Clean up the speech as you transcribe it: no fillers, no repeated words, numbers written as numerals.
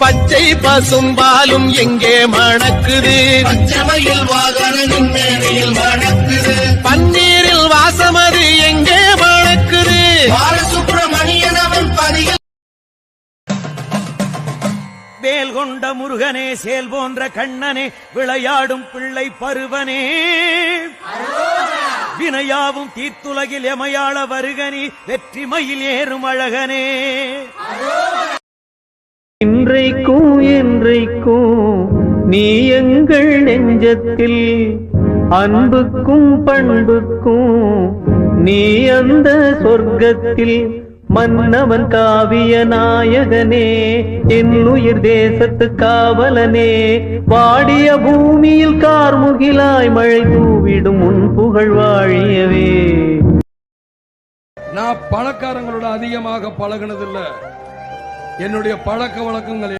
பச்சை பசும்பாலும் எங்கே மணக்குது, பச்சைமயில் வாகனனின் மேடையில் மணக்குது, பன்னீரில் வாசமது எங்கே மணக்குது, பாலசுப்பிரமணியன் அவன் பதியில் வேல் கொண்ட முருகனே, சேல் போன்ற கண்ணனே, விளையாடும் பிள்ளை பருவனே, வினையாவும் தீர்த்துலகில் எமையாள வருகனி, வெற்றி மயில் ஏறும் அழகனே. இன்றைக்கும் என்றைக்கும் நீ எங்கள் நெஞ்சத்தில், அன்புக்கும் பண்புக்கும் நீ அந்த சொர்க்கத்தில், மன்னவன் காவிய நாயகனே, என் உயிர் தேசத்து காவலனே, வாடிய பூமியில் கார்முகிலாய் மழை தூவிடும் உன் புகழ் வாழியவே. நான் பணக்காரங்களோட அதிகமாக பழகினதில்லை. என்னுடைய பழக்க வழக்கங்கள்